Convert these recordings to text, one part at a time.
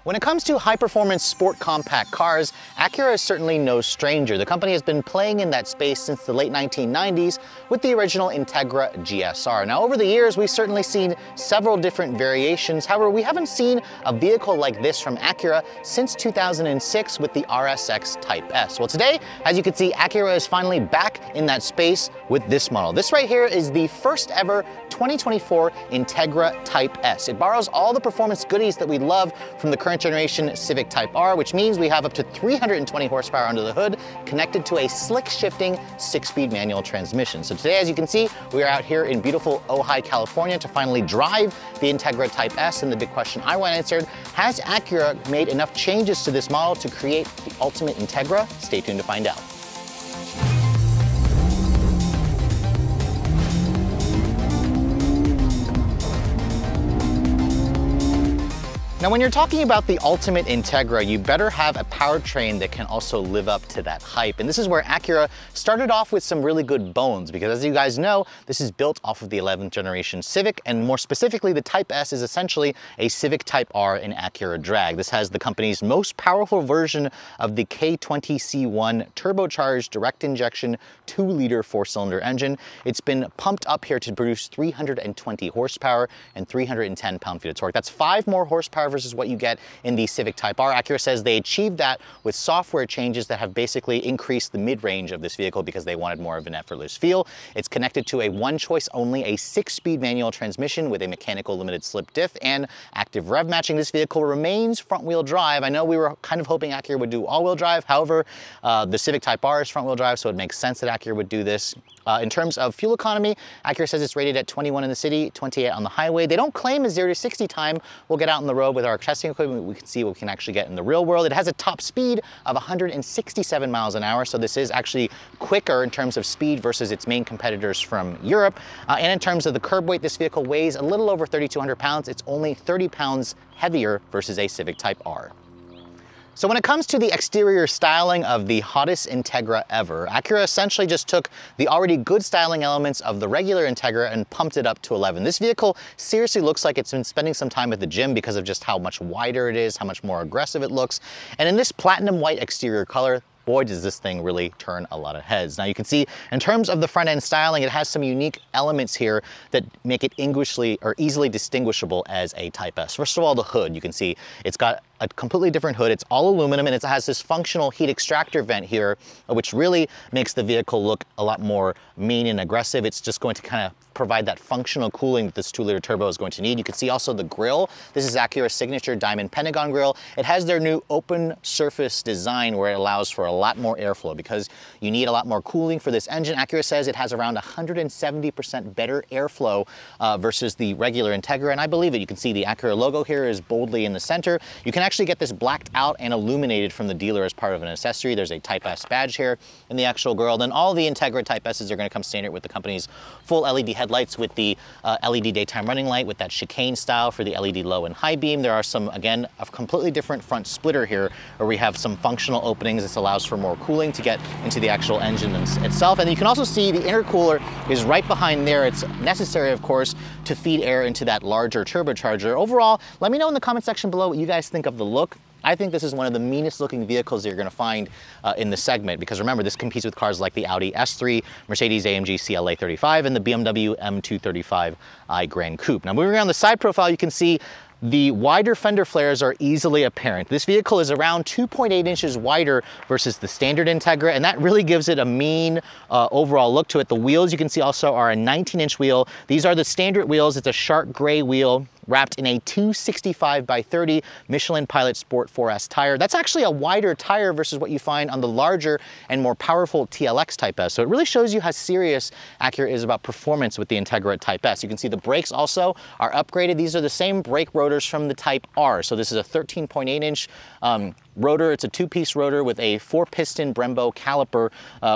When it comes to high-performance sport compact cars, Acura is certainly no stranger. The company has been playing in that space since the late 1990s with the original Integra GSR. Now, over the years, we've certainly seen several different variations. However, we haven't seen a vehicle like this from Acura since 2006 with the RSX Type S. Well, today, as you can see, Acura is finally back in that space with this model. This right here is the first ever 2024 Integra Type S. It borrows all the performance goodies that we love from the current generation Civic Type R, which means we have up to 320 horsepower under the hood connected to a slick shifting 6-speed manual transmission. So today, as you can see, we are out here in beautiful Ojai, California to finally drive the Integra Type S, and the big question I want answered, has Acura made enough changes to this model to create the ultimate Integra? Stay tuned to find out. Now, when you're talking about the ultimate Integra, you better have a powertrain that can also live up to that hype. And this is where Acura started off with some really good bones, because as you guys know, this is built off of the 11th generation Civic, and more specifically, the Type S is essentially a Civic Type R in Acura drag. This has the company's most powerful version of the K20C1 turbocharged direct injection 2-liter 4-cylinder engine. It's been pumped up here to produce 320 horsepower and 310 pound-feet of torque. That's 5 more horsepower versus what you get in the Civic Type R. Acura says they achieved that with software changes that have basically increased the mid-range of this vehicle because they wanted more of an effortless feel. It's connected to a one-choice only, a 6-speed manual transmission with a mechanical limited slip diff and active rev matching. This vehicle remains front-wheel drive. I know we were kind of hoping Acura would do all-wheel drive. However, the Civic Type R is front-wheel drive, so it makes sense that Acura would do this. In terms of fuel economy, Acura says it's rated at 21 in the city, 28 on the highway. They don't claim a 0 to 60 time. We'll get out on the road with our testing equipment. We can see what we can actually get in the real world. It has a top speed of 167 miles an hour, so this is actually quicker in terms of speed versus its main competitors from Europe. And in terms of the curb weight, this vehicle weighs a little over 3,200 pounds. It's only 30 pounds heavier versus a Civic Type R. So when it comes to the exterior styling of the hottest Integra ever, Acura essentially just took the already good styling elements of the regular Integra and pumped it up to 11. This vehicle seriously looks like it's been spending some time at the gym because of just how much wider it is, how much more aggressive it looks. And in this platinum white exterior color, boy, does this thing really turn a lot of heads. Now you can see in terms of the front end styling, it has some unique elements here that make it easily distinguishable as a Type S. First of all, the hood, you can see it's got a completely different hood. It's all aluminum and it has this functional heat extractor vent here, which really makes the vehicle look a lot more mean and aggressive. It's just going to kind of provide that functional cooling that this 2-liter turbo is going to need. You can see also the grille. This is Acura's signature diamond pentagon grille. It has their new open surface design where it allows for a lot more airflow because you need a lot more cooling for this engine. Acura says it has around 170% better airflow versus the regular Integra, and I believe it. You can see the Acura logo here is boldly in the center. You can actually get this blacked out and illuminated from the dealer as part of an accessory. There's a Type S badge here in the actual grille. Then all the Integra Type S's are going to come standard with the company's full LED headlights with the LED daytime running light with that chicane style for the LED low and high beam. There are some, again, a completely different front splitter here where we have some functional openings. This allows for more cooling to get into the actual engine itself. And you can also see the intercooler is right behind there. It's necessary, of course, to feed air into that larger turbocharger. Overall, let me know in the comment section below what you guys think of the look. I think this is one of the meanest looking vehicles that you're going to find in the segment, because remember, this competes with cars like the Audi S3, Mercedes-AMG CLA 35, and the BMW M235i Grand Coupe. Now, moving around the side profile, you can see the wider fender flares are easily apparent. This vehicle is around 2.8 inches wider versus the standard Integra, and that really gives it a mean overall look to it. The wheels, you can see, also are a 19-inch wheel. These are the standard wheels. It's a shark gray wheel wrapped in a 265 by 30 Michelin Pilot Sport 4S tire. That's actually a wider tire versus what you find on the larger and more powerful TLX Type S. So it really shows you how serious Acura is about performance with the Integra Type S. You can see the brakes also are upgraded. These are the same brake rotors from the Type R. So this is a 13.8-inch rotor. It's a 2-piece rotor with a 4-piston Brembo caliper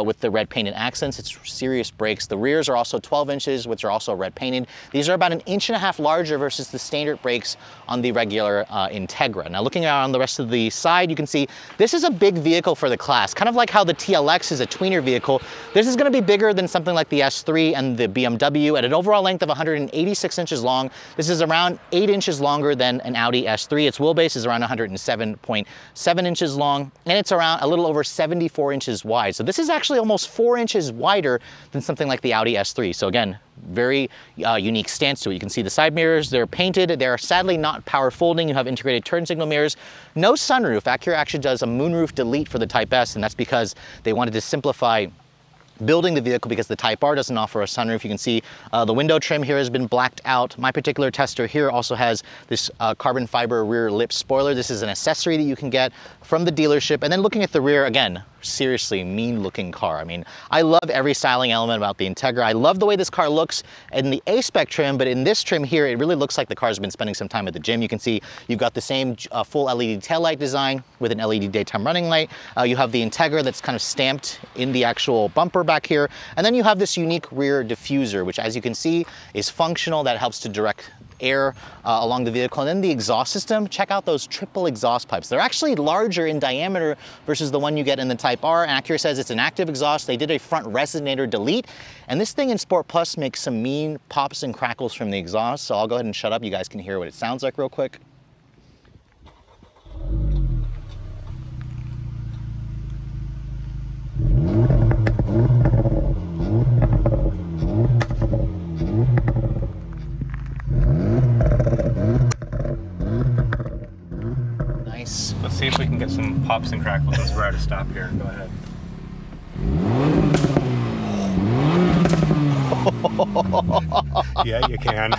with the red painted accents. It's serious brakes. The rears are also 12 inches, which are also red painted. These are about 1.5 inches larger versus the standard brakes on the regular Integra. Now looking around the rest of the side, you can see this is a big vehicle for the class. Kind of like how the TLX is a tweener vehicle, this is going to be bigger than something like the S3 and the BMW at an overall length of 186 inches long. This is around 8 inches longer than an Audi S3. Its wheelbase is around 107.7 inches long, and it's around a little over 74 inches wide. So this is actually almost 4 inches wider than something like the Audi S3. So again, very unique stance to it. You can see the side mirrors, they're painted. They're sadly not power folding. You have integrated turn signal mirrors. No sunroof. Acura actually does a moonroof delete for the Type S, and that's because they wanted to simplify building the vehicle because the Type R doesn't offer a sunroof. You can see the window trim here has been blacked out. My particular tester here also has this carbon fiber rear lip spoiler. This is an accessory that you can get from the dealership. And then looking at the rear, again, seriously mean looking car. I mean, I love every styling element about the Integra. I love the way this car looks in the A-Spec trim, but in this trim here, it really looks like the car's been spending some time at the gym. You can see you've got the same full LED taillight design with an LED daytime running light. You have the Integra that's kind of stamped in the actual bumper back here. And then you have this unique rear diffuser, which as you can see is functional. That helps to direct air along the vehicle. And then the exhaust system, check out those triple exhaust pipes. They're actually larger in diameter versus the one you get in the Type R. And Acura says it's an active exhaust. They did a front resonator delete. And this thing in Sport Plus makes some mean pops and crackles from the exhaust. So I'll go ahead and shut up. You guys can hear what it sounds like real quick. Nice. Let's see if we can get some pops and crackles since we're at a stop here. Go ahead. Yeah, you can.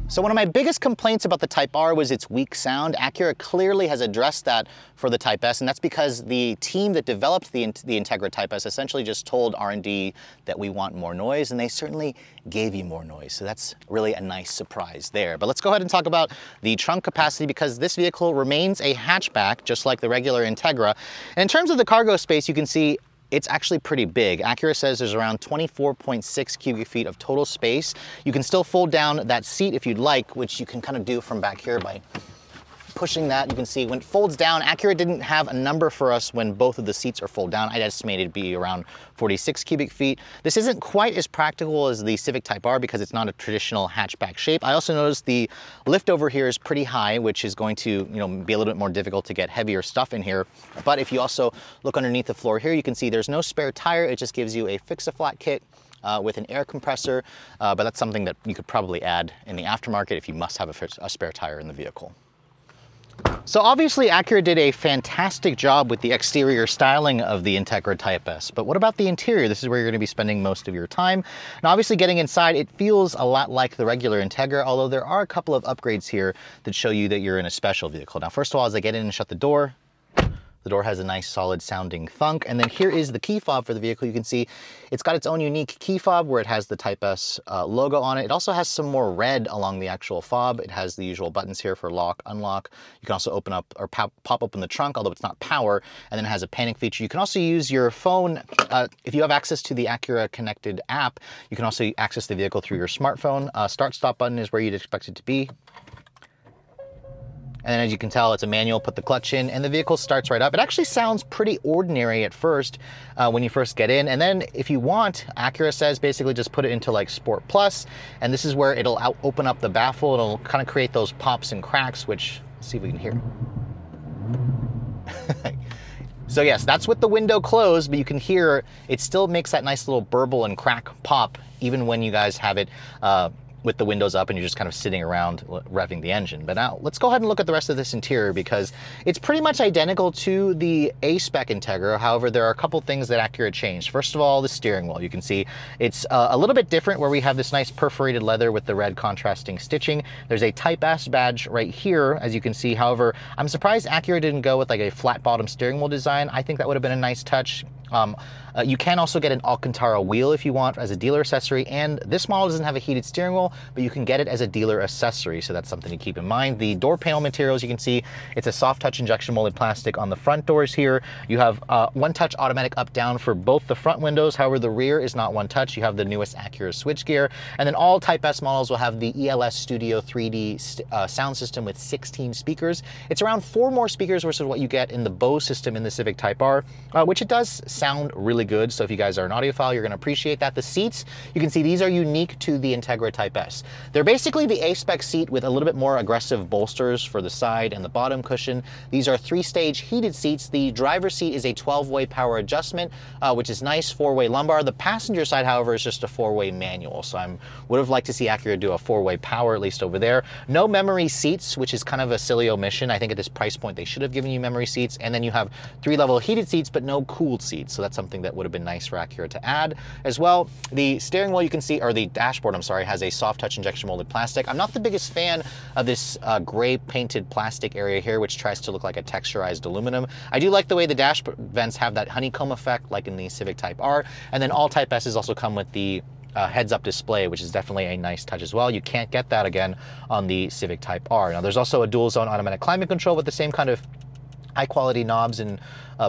So one of my biggest complaints about the Type R was its weak sound. Acura clearly has addressed that for the Type S, and that's because the team that developed the Integra Type S essentially just told R&D that we want more noise, and they certainly gave you more noise. So that's really a nice surprise there. But let's go ahead and talk about the trunk capacity, because this vehicle remains a hatchback, just like the regular Integra. And in terms of the cargo space, you can see it's actually pretty big. Acura says there's around 24.6 cubic feet of total space. You can still fold down that seat if you'd like, which you can kind of do from back here by pushing that. You can see when it folds down, Acura didn't have a number for us when both of the seats are fold down. I'd estimate it'd be around 46 cubic feet. This isn't quite as practical as the Civic Type R because it's not a traditional hatchback shape. I also noticed the lift over here is pretty high, which is going to, be a little bit more difficult to get heavier stuff in here. But if you also look underneath the floor here, you can see there's no spare tire. It just gives you a fix-a-flat kit with an air compressor, but that's something that you could probably add in the aftermarket if you must have a spare tire in the vehicle. So obviously Acura did a fantastic job with the exterior styling of the Integra Type S, but what about the interior? This is where you're going to be spending most of your time. And obviously getting inside, it feels a lot like the regular Integra, although there are a couple of upgrades here that show you that you're in a special vehicle. Now, first of all, as I get in and shut the door has a nice solid sounding thunk. And then here is the key fob for the vehicle. You can see it's got its own unique key fob where it has the Type S logo on it. It also has some more red along the actual fob. It has the usual buttons here for lock, unlock. You can also open up or pop open the trunk, although it's not power. And then it has a panic feature. You can also use your phone. If you have access to the Acura connected app, you can also access the vehicle through your smartphone. Start stop button is where you'd expect it to be. And then as you can tell, it's a manual, put the clutch in, and the vehicle starts right up. It actually sounds pretty ordinary at first when you first get in. And then if you want, Acura says basically just put it into like Sport Plus, and this is where it'll open up the baffle. It'll kind of create those pops and cracks, which, let's see if we can hear. So yes, that's with the window closed, but you can hear it still makes that nice little burble and crack pop, even when you guys have it with the windows up and you're just kind of sitting around revving the engine. But now let's go ahead and look at the rest of this interior, because it's pretty much identical to the A-Spec Integra. However, there are a couple things that Acura changed. First of all, the steering wheel. You can see it's a little bit different where we have this nice perforated leather with the red contrasting stitching. There's a Type S badge right here, as you can see. However, I'm surprised Acura didn't go with like a flat bottom steering wheel design. I think that would have been a nice touch. You can also get an Alcantara wheel if you want as a dealer accessory, and this model doesn't have a heated steering wheel, but you can get it as a dealer accessory, so that's something to keep in mind. The door panel materials, you can see it's a soft touch injection molded plastic on the front doors here. You have one touch automatic up down for both the front windows, however the rear is not one touch. You have the newest Acura switchgear, and then all Type S models will have the ELS Studio 3D sound system with 16 speakers. It's around 4 more speakers versus what you get in the Bose system in the Civic Type R, which it does sound really good. So if you guys are an audiophile, you're going to appreciate that. The seats, you can see these are unique to the Integra Type S. They're basically the A-spec seat with a little bit more aggressive bolsters for the side and the bottom cushion. These are 3-stage heated seats. The driver's seat is a 12-way power adjustment, which is nice, 4-way lumbar. The passenger side, however, is just a 4-way manual. So I would have liked to see Acura do a 4-way power, at least over there. No memory seats, which is kind of a silly omission. I think at this price point, they should have given you memory seats. And then you have 3-level heated seats, but no cooled seats. So that's something that would have been nice for Acura to add as well. The steering wheel, you can see, or the dashboard, I'm sorry, has a soft touch injection molded plastic. I'm not the biggest fan of this gray painted plastic area here, which tries to look like a texturized aluminum. I do like the way the dash vents have that honeycomb effect like in the Civic Type R, and then all Type S's also come with the heads-up display, which is definitely a nice touch as well. You can't get that again on the Civic Type R. Now there's also a dual zone automatic climate control with the same kind of high-quality knobs and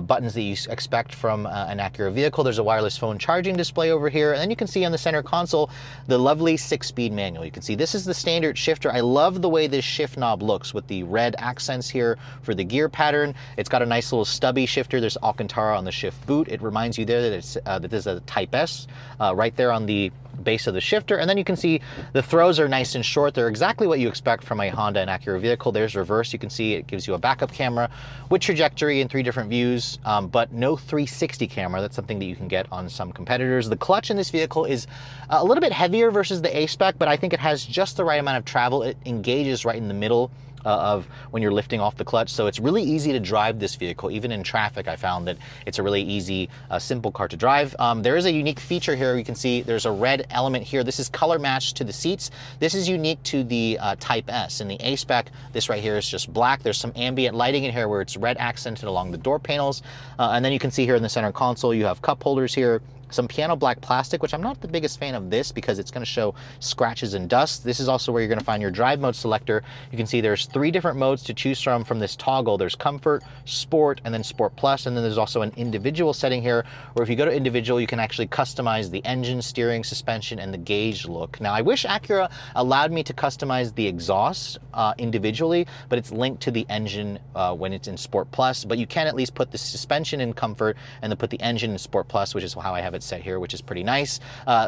buttons that you expect from an Acura vehicle. There's a wireless phone charging display over here, and then you can see on the center console the lovely 6-speed manual. You can see this is the standard shifter. I love the way this shift knob looks with the red accents here for the gear pattern. It's got a nice little stubby shifter. There's Alcantara on the shift boot. It reminds you there that it's that this is a Type S right there on the base of the shifter. And then you can see the throws are nice and short. They're exactly what you expect from a Honda and Acura vehicle. There's reverse. You can see it gives you a backup camera with trajectory in 3 different views, but no 360 camera. That's something that you can get on some competitors. The clutch in this vehicle is a little bit heavier versus the A-spec, but I think it has just the right amount of travel. It engages right in the middle of when you're lifting off the clutch. So it's really easy to drive this vehicle. Even in traffic, I found that it's a really easy, simple car to drive. There is a unique feature here. You can see there's a red element here. This is color matched to the seats. This is unique to the Type S. In the A-spec, this right here is just black. There's some ambient lighting in here where it's red accented along the door panels. And then you can see here in the center console, you have cup holders here, some piano black plastic, which I'm not the biggest fan of this because it's going to show scratches and dust. This is also where you're going to find your drive mode selector. You can see there's 3 different modes to choose from this toggle. There's Comfort, Sport, and then Sport Plus, and then there's also an individual setting here where if you go to individual, you can actually customize the engine, steering, suspension, and the gauge look. Now, I wish Acura allowed me to customize the exhaust individually, but it's linked to the engine when it's in Sport Plus, but you can at least put the suspension in Comfort and then put the engine in Sport Plus, which is how I have it set here, which is pretty nice.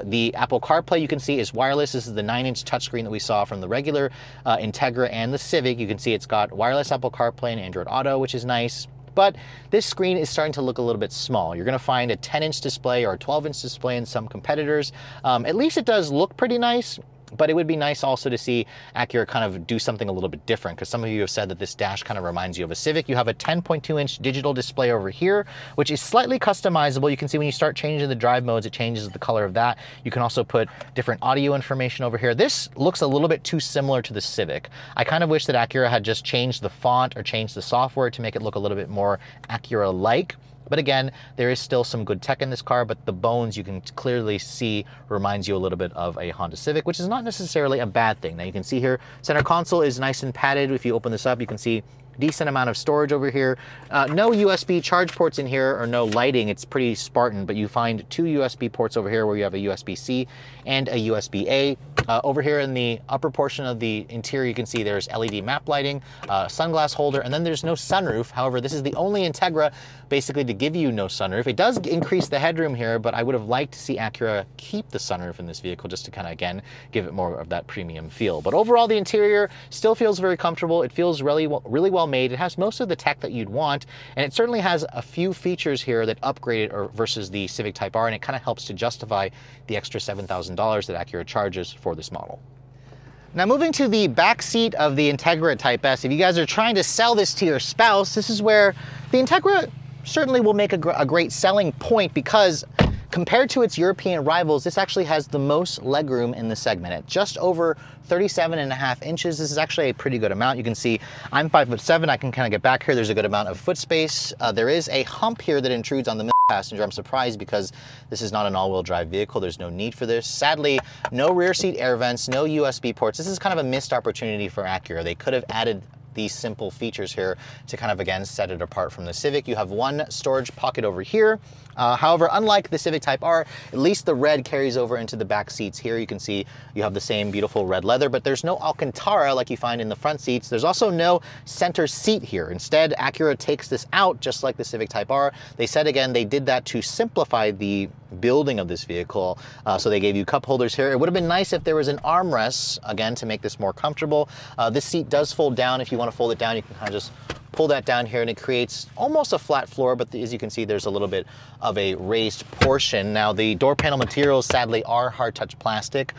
The Apple CarPlay, you can see, is wireless. This is the 9-inch touchscreen that we saw from the regular Integra and the Civic. You can see it's got wireless Apple CarPlay and Android Auto, which is nice. But this screen is starting to look a little bit small. You're going to find a 10-inch display or a 12-inch display in some competitors. At least it does look pretty nice. But it would be nice also to see Acura kind of do something a little bit different, because some of you have said that this dash kind of reminds you of a Civic. You have a 10.2-inch digital display over here, which is slightly customizable. You can see when you start changing the drive modes, it changes the color of that. You can also put different audio information over here. This looks a little bit too similar to the Civic. I kind of wish that Acura had just changed the font or changed the software to make it look a little bit more Acura-like. But again, there is still some good tech in this car, but the bones you can clearly see reminds you a little bit of a Honda Civic, which is not necessarily a bad thing. Now you can see here, center console is nice and padded. If you open this up, you can see decent amount of storage over here. No USB charge ports in here or no lighting. It's pretty Spartan, but you find 2 USB ports over here where you have a USB-C and a USB-A. Over here in the upper portion of the interior, you can see there's LED map lighting, sunglass holder, and then there's no sunroof. However, this is the only Integra basically to give you no sunroof. It does increase the headroom here, but I would have liked to see Acura keep the sunroof in this vehicle just to kind of, again, give it more of that premium feel. But overall, the interior still feels very comfortable. It feels really well made. It has most of the tech that you'd want, and it certainly has a few features here that upgrade it versus the Civic Type R, and it kind of helps to justify the extra $7,000 that Acura charges for this model. Now moving to the back seat of the Integra Type S, if you guys are trying to sell this to your spouse, this is where the Integra certainly will make a great selling point, because compared to its European rivals, this actually has the most legroom in the segment. At just over 37.5 inches, this is actually a pretty good amount. You can see I'm 5'7". I can kind of get back here. There's a good amount of foot space. There is a hump here that intrudes on the middle passenger. I'm surprised because this is not an all-wheel drive vehicle. There's no need for this. Sadly, no rear seat air vents, no USB ports. This is kind of a missed opportunity for Acura. They could have added these simple features here to kind of, again, set it apart from the Civic. You have one storage pocket over here. However, unlike the Civic Type R, at least the red carries over into the back seats here. You can see you have the same beautiful red leather, but there's no Alcantara like you find in the front seats. There's also no center seat here. Instead, Acura takes this out just like the Civic Type R. They said, again, they did that to simplify the building of this vehicle. So they gave you cup holders here. It would have been nice if there was an armrest, again, to make this more comfortable. This seat does fold down. If you want to fold it down, you can kind of just pull that down here and it creates almost a flat floor, but as you can see, there's a little bit of a raised portion. Now, the door panel materials sadly are hard touch plastic,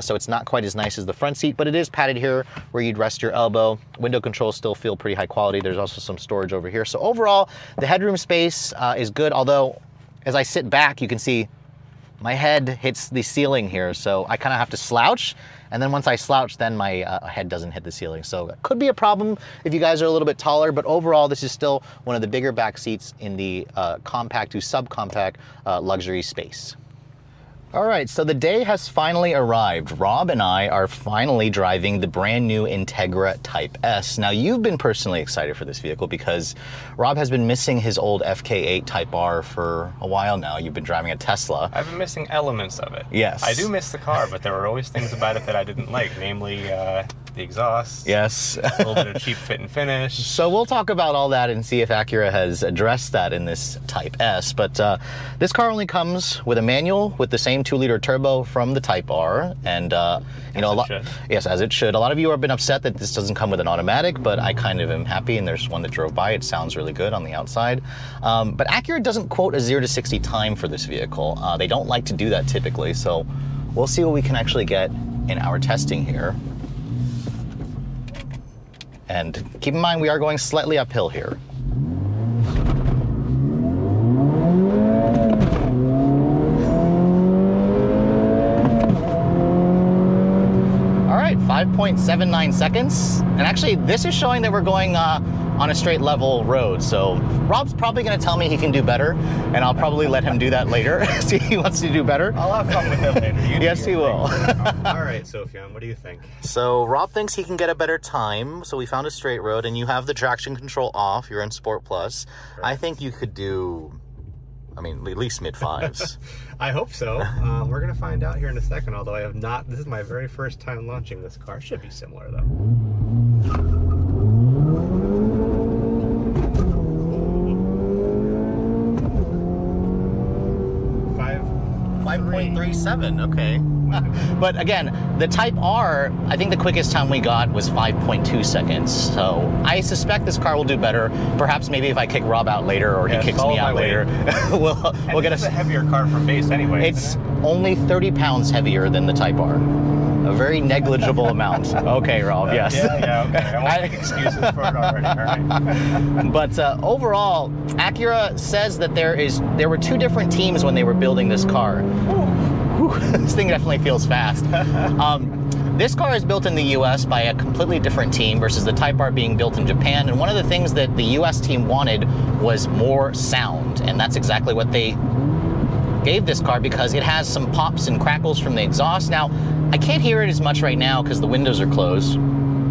so it's not quite as nice as the front seat, but it is padded here where you'd rest your elbow. Window controls still feel pretty high quality. There's also some storage over here. So overall, the headroom space is good, although as I sit back, you can see my head hits the ceiling here, so I kind of have to slouch. And then once I slouch, then my head doesn't hit the ceiling. So it could be a problem if you guys are a little bit taller, but overall, this is still one of the bigger back seats in the compact to subcompact luxury space. All right, so the day has finally arrived. Rob and I are finally driving the brand new Integra Type S. Now, you've been personally excited for this vehicle because Rob has been missing his old FK8 Type R for a while now. You've been driving a Tesla. I've been missing elements of it. Yes. I do miss the car, but there were always things about it that I didn't like, namely the exhaust. Yes. A little bit of cheap fit and finish. So we'll talk about all that and see if Acura has addressed that in this Type S. But this car only comes with a manual with the same 2-liter turbo from the Type R, and you know, yes, as it should. A lot of you have been upset that this doesn't come with an automatic, but I kind of am happy, and there's one that drove by. It sounds really good on the outside. But Acura doesn't quote a 0 to 60 time for this vehicle. They don't like to do that typically, so we'll see what we can actually get in our testing here. And keep in mind, we are going slightly uphill here. All right, 5.79 seconds. And actually, this is showing that we're going on a straight level road. So Rob's probably gonna tell me he can do better, and I'll probably let him do that later. See if he wants to do better. I'll have fun with him later. Yes, he will. All right, Sophian, what do you think? So Rob thinks he can get a better time. So we found a straight road, and you have the traction control off. You're in Sport Plus. Right. I think you could do, I mean, at least mid-5s. I hope so. We're going to find out here in a second, although I have not. This is my very first time launching this car. Should be similar, though. 5.37, okay. But again, the Type R, I think the quickest time we got was 5.2 seconds. So I suspect this car will do better. Perhaps maybe if I kick Rob out later, or he kicks me out later, we'll get a heavier car from base anyway. It's only 30 pounds heavier than the Type R. A very negligible amount. Okay, Rob, yes. Yeah, okay. I won't make excuses for it already, all right? But overall, Acura says that there were 2 different teams when they were building this car. This thing definitely feels fast. This car is built in the US by a completely different team versus the Type R being built in Japan. And one of the things that the US team wanted was more sound. And that's exactly what they gave this car, because it has some pops and crackles from the exhaust. Now, I can't hear it as much right now because the windows are closed.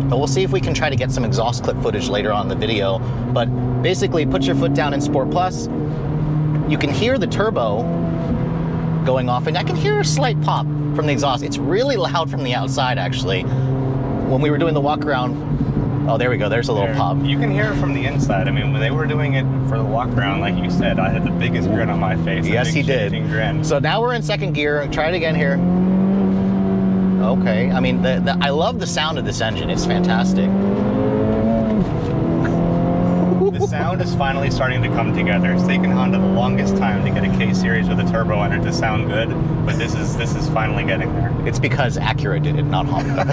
But we'll see if we can try to get some exhaust clip footage later on in the video. But basically, put your foot down in Sport Plus. You can hear the turbo going off, and I can hear a slight pop from the exhaust. It's really loud from the outside, actually. When we were doing the walk around, oh, there we go, there's a little pop. You can hear it from the inside. I mean, when they were doing it for the walk around, like you said, I had the biggest grin on my face. Yes, he did. Grin. So now we're in second gear. Try it again here. Okay, I mean, I love the sound of this engine. It's fantastic. The sound is finally starting to come together. It's taken Honda the longest time to get a K-Series with a turbo in it to sound good, but this is finally getting there. It's because Acura did it, not Honda.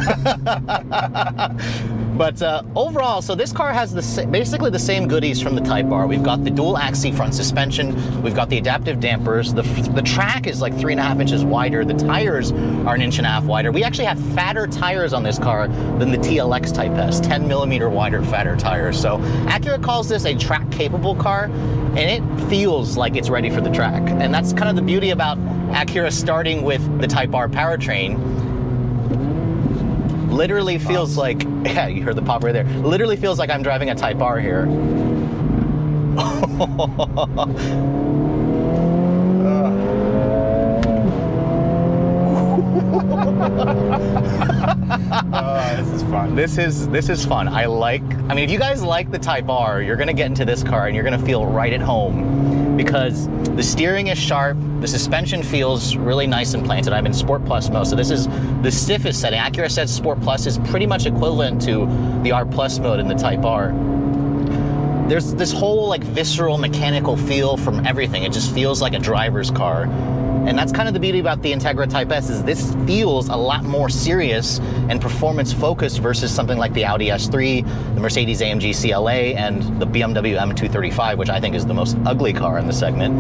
But overall, so this car has basically the same goodies from the Type R. We've got the dual axis front suspension, we've got the adaptive dampers, the track is like 3.5 inches wider, the tires are 1.5 inches wider. We actually have fatter tires on this car than the TLX Type S, 10 millimeter wider fatter tires. So Acura calls this a track capable car, and it feels like it's ready for the track. And that's kind of the beauty about Acura starting with the Type R powertrain. Literally feels like, yeah, you heard the pop right there. Literally feels like I'm driving a Type R here. This is fun. This is fun. I mean, if you guys like the Type R, you're gonna get into this car and you're gonna feel right at home, because the steering is sharp, the suspension feels really nice and planted. I'm in Sport Plus mode, so this is the stiffest setting. Acura said Sport Plus is pretty much equivalent to the R Plus mode in the Type R. There's this whole like visceral mechanical feel from everything. It just feels like a driver's car. And that's kind of the beauty about the Integra Type S, is this feels a lot more serious and performance focused versus something like the Audi S3, the Mercedes-AMG CLA, and the BMW M235, which I think is the most ugly car in the segment.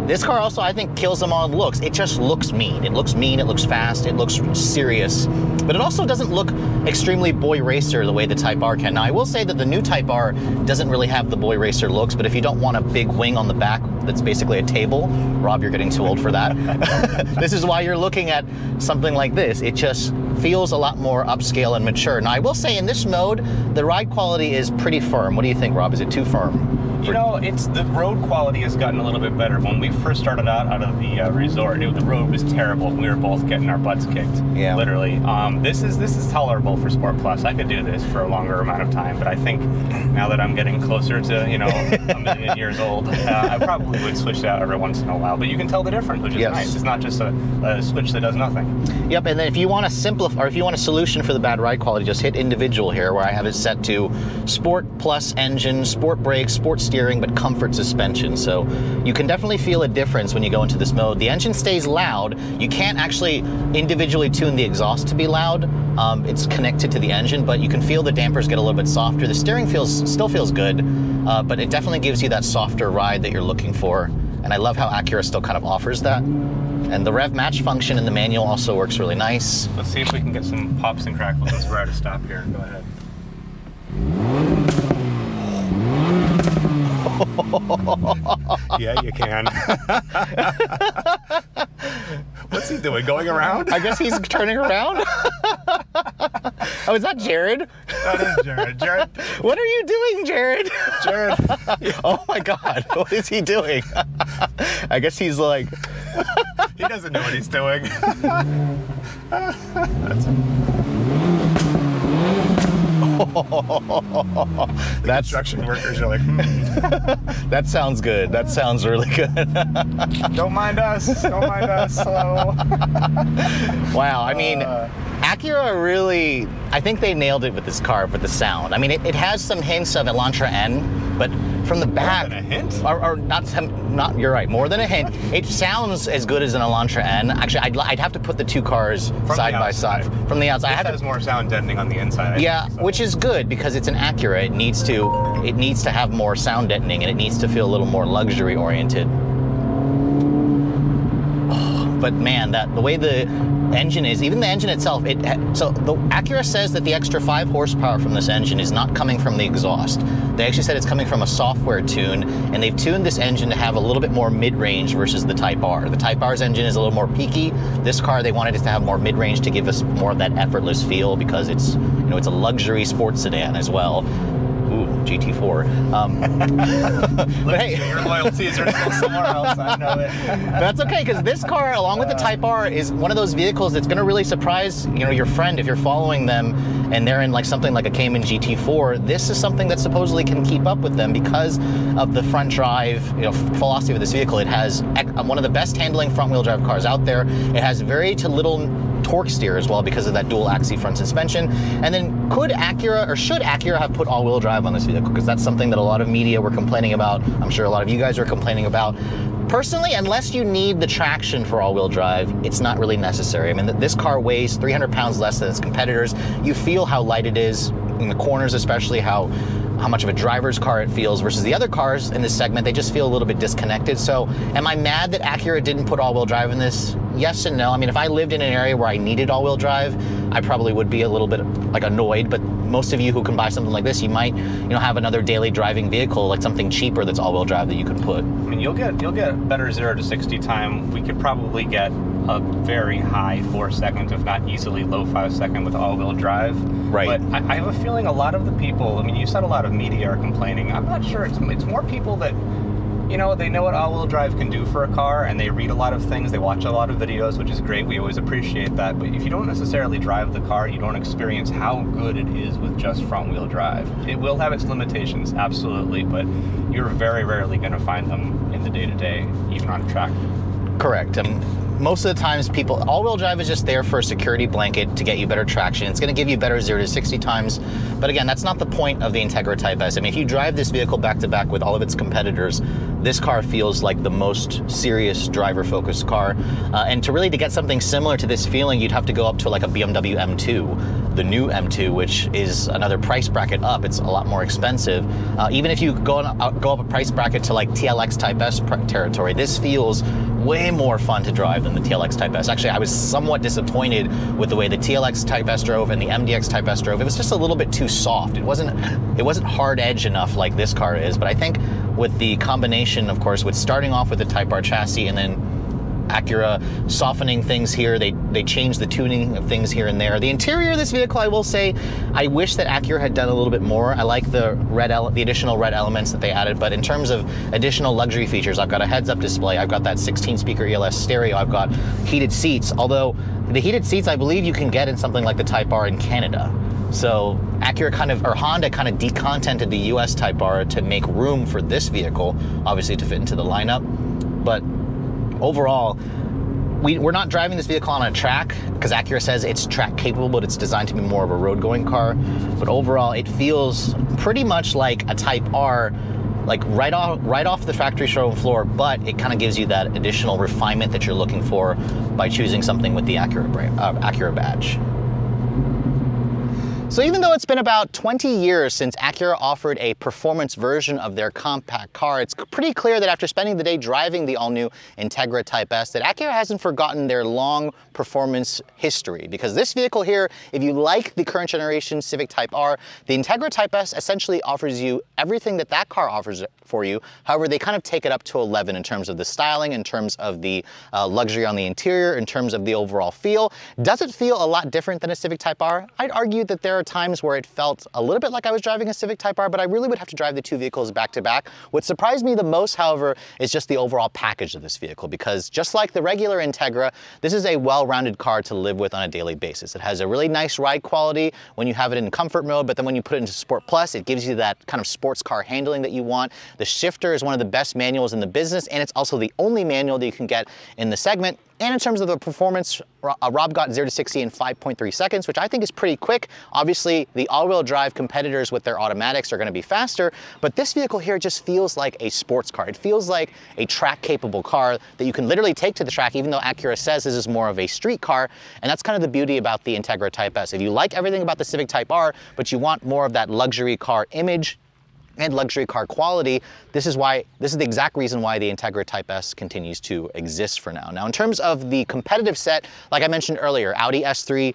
This car also, I think, kills them on looks. It just looks mean. It looks mean, it looks fast, it looks serious, but it also doesn't look extremely boy racer the way the Type R can. Now, I will say that the new Type R doesn't really have the boy racer looks, but if you don't want a big wing on the back that's basically a table, Rob, you're getting too old for that. This is why you're looking at something like this. It just feels a lot more upscale and mature. Now, I will say in this mode, the ride quality is pretty firm. What do you think, Rob? Is it too firm? You know, the road quality has gotten a little bit better. When we first started out of the resort, the road was terrible. We were both getting our butts kicked, yeah, literally. This is tolerable for Sport Plus. I could do this for a longer amount of time, but I think now that I'm getting closer to, you know, a million years old, I probably would switch out every once in a while. But you can tell the difference, which is nice. It's not just a switch that does nothing. Yep, and then if you want to simplify, or if you want a solution for the bad ride quality, just hit individual here, where I have it set to Sport Plus engine, Sport brakes, Sport steering, but comfort suspension. So you can definitely feel a difference when you go into this mode. The engine stays loud. You can't actually individually tune the exhaust to be loud. It's connected to the engine, but you can feel the dampers get a little bit softer. The steering still feels good, but it definitely gives you that softer ride that you're looking for. And I love how Acura still kind of offers that. And the rev match function in the manual also works really nice. Let's see if we can get some pops and crackles since we're at a stop here. Go ahead. Yeah, you can. What's he doing? Going around? I guess he's turning around. Oh, is that Jared? That is Jared. Jared. What are you doing, Jared? Jared. Oh my God, what is he doing? I guess he's like... He doesn't know what he's doing. The construction workers are like, That sounds good. That sounds really good. Don't mind us. Don't mind us. Hello. Wow. I mean, Acura really, I think they nailed it with this car, with the sound. I mean, it has some hints of Elantra N, but from the back. More than a hint? Or not, you're right, more than a hint. It sounds as good as an Elantra N. Actually, I'd have to put the two cars side by side. From the outside. It has more sound deadening on the inside. Yeah, which is good because it's an Acura. It needs to have more sound deadening, and it needs to feel a little more luxury oriented. But man, the way the engine is, even the engine itself, so the Acura says that the extra 5 horsepower from this engine is not coming from the exhaust. They actually said it's coming from a software tune, and they've tuned this engine to have a little bit more mid-range versus the Type R. The Type R's engine is a little more peaky. This car, they wanted it to have more mid-range to give us more of that effortless feel, because it's, you know, it's a luxury sports sedan as well. Ooh, GT4. But hey, your loyalties are still somewhere else. I know it. That's okay, because this car, along with the Type R, is one of those vehicles that's going to really surprise, you know, your friend if you're following them and they're in like something like a Cayman GT4. This is something that supposedly can keep up with them because of the front drive, you know, philosophy of this vehicle. It has one of the best handling front-wheel drive cars out there. It has very to little torque steer as well because of that dual axis front suspension. And then should Acura have put all-wheel drive on this vehicle? Because that's something that a lot of media were complaining about. I'm sure a lot of you guys are complaining about. Personally, unless you need the traction for all-wheel drive, it's not really necessary. I mean, this car weighs 300 pounds less than its competitors. You feel how light it is. in the corners, especially how much of a driver's car it feels versus the other cars in this segment. They just feel a little bit disconnected. So am I mad that Acura didn't put all-wheel drive in this? Yes and no. I mean, if I lived in an area where I needed all-wheel drive, I probably would be a little bit like annoyed, but most of you who can buy something like this, you might, you know, have another daily driving vehicle, like something cheaper that's all-wheel drive that you could put. I mean, you'll get better 0 to 60 time. We could probably get a very high 4-second, if not easily low 5-second with all-wheel drive. Right. But I have a feeling a lot of the people, I mean, you said a lot of media are complaining. I'm not sure. It's more people that, you know, they know what all-wheel drive can do for a car, and they read a lot of things, they watch a lot of videos, which is great. We always appreciate that. But if you don't necessarily drive the car, you don't experience how good it is with just front-wheel drive. It will have its limitations, absolutely, but you're very rarely going to find them in the day-to-day, even on a track. Correct. Most of the times all-wheel drive is just there for a security blanket to get you better traction. It's going to give you better 0 to 60 times. But again, that's not the point of the Integra Type S. I mean, if you drive this vehicle back to back with all of its competitors, this car feels like the most serious driver-focused car. And to get something similar to this feeling, you'd have to go up to like a BMW M2, the new M2, which is another price bracket up. It's a lot more expensive. Even if you go up a price bracket to like TLX Type S territory, this feels way more fun to drive than the TLX Type S. Actually, I was somewhat disappointed with the way the TLX Type S drove and the MDX Type S drove. It was just a little bit too soft. It wasn't hard edge enough like this car is, but I think with the combination, of course, with starting off with the Type R chassis and then Acura softening things here, they changed the tuning of things here and there. The interior of this vehicle, I will say, I wish that Acura had done a little bit more. I like the additional red elements that they added, but in terms of additional luxury features, I've got a heads-up display, I've got that 16-speaker ELS stereo, I've got heated seats, although the heated seats I believe you can get in something like the Type R in Canada. So Honda kind of decontented the US Type R to make room for this vehicle, obviously to fit into the lineup. But overall, we're not driving this vehicle on a track because Acura says it's track capable, but it's designed to be more of a road going car. But overall, it feels pretty much like a Type R, like right off the factory showroom floor, but it kind of gives you that additional refinement that you're looking for by choosing something with the Acura badge. So even though it's been about 20 years since Acura offered a performance version of their compact car, it's pretty clear that after spending the day driving the all-new Integra Type S, that Acura hasn't forgotten their long performance history. Because this vehicle here, if you like the current generation Civic Type R, the Integra Type S essentially offers you everything that that car offers for you. However, they kind of take it up to 11 in terms of the styling, in terms of the luxury on the interior, in terms of the overall feel. Does it feel a lot different than a Civic Type R? I'd argue that there are times where it felt a little bit like I was driving a Civic Type R, but I really would have to drive the two vehicles back to back. What surprised me the most, however, is just the overall package of this vehicle, because just like the regular Integra, this is a well-rounded car to live with on a daily basis. It has a really nice ride quality when you have it in comfort mode, but then when you put it into Sport Plus, it gives you that kind of sports car handling that you want. The shifter is one of the best manuals in the business, and it's also the only manual that you can get in the segment. And in terms of the performance, Rob got 0 to 60 in 5.3 seconds, which I think is pretty quick. Obviously, the all-wheel drive competitors with their automatics are going to be faster, but this vehicle here just feels like a sports car. It feels like a track-capable car that you can literally take to the track, even though Acura says this is more of a street car, and that's kind of the beauty about the Integra Type S. If you like everything about the Civic Type R, but you want more of that luxury car image and luxury car quality, this is the exact reason why the Integra Type S continues to exist for now. Now, in terms of the competitive set, like I mentioned earlier, Audi S3,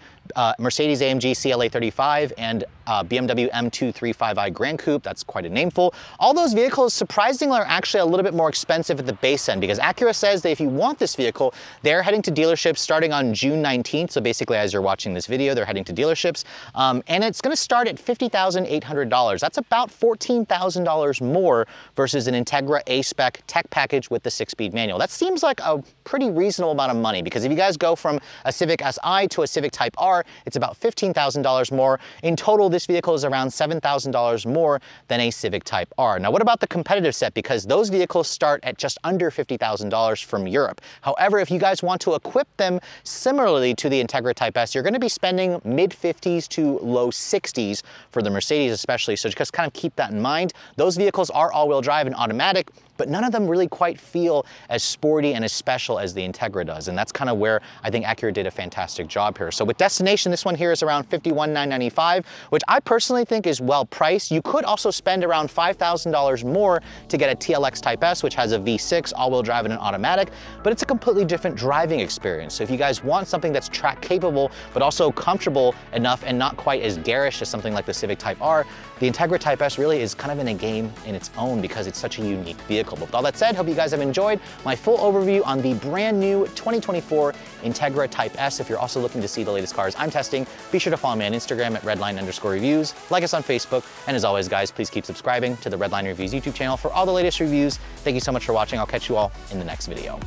Mercedes-AMG CLA 35, and BMW M2 35i Gran Coupe, that's quite a nameful. All those vehicles, surprisingly, are actually a little bit more expensive at the base end, because Acura says that if you want this vehicle, they're heading to dealerships starting on June 19th. So basically, as you're watching this video, they're heading to dealerships. And it's going to start at $50,800. That's about $14,000 more versus an Integra A-Spec tech package with the 6-speed manual. That seems like a pretty reasonable amount of money, because if you guys go from a Civic Si to a Civic Type R, it's about $15,000 more. In total, this vehicle is around $7,000 more than a Civic Type R. Now, what about the competitive set? Because those vehicles start at just under $50,000 from Europe. However, if you guys want to equip them similarly to the Integra Type S, you're going to be spending mid-50s to low 60s for the Mercedes especially, so just kind of keep that in mind. Those vehicles are all-wheel drive and automatic, but none of them really quite feel as sporty and as special as the Integra does. And that's kind of where I think Acura did a fantastic job here. So with destination, this one here is around $51,995, which I personally think is well priced. You could also spend around $5,000 more to get a TLX Type S, which has a V6 all-wheel drive and an automatic, but it's a completely different driving experience. So if you guys want something that's track capable, but also comfortable enough and not quite as garish as something like the Civic Type R, the Integra Type S really is kind of in a game in its own because it's such a unique vehicle. But with all that said, hope you guys have enjoyed my full overview on the brand new 2024 Integra Type S. If you're also looking to see the latest cars I'm testing, be sure to follow me on Instagram at redline_reviews, like us on Facebook, and as always guys, please keep subscribing to the Redline Reviews YouTube channel for all the latest reviews. Thank you so much for watching. I'll catch you all in the next video.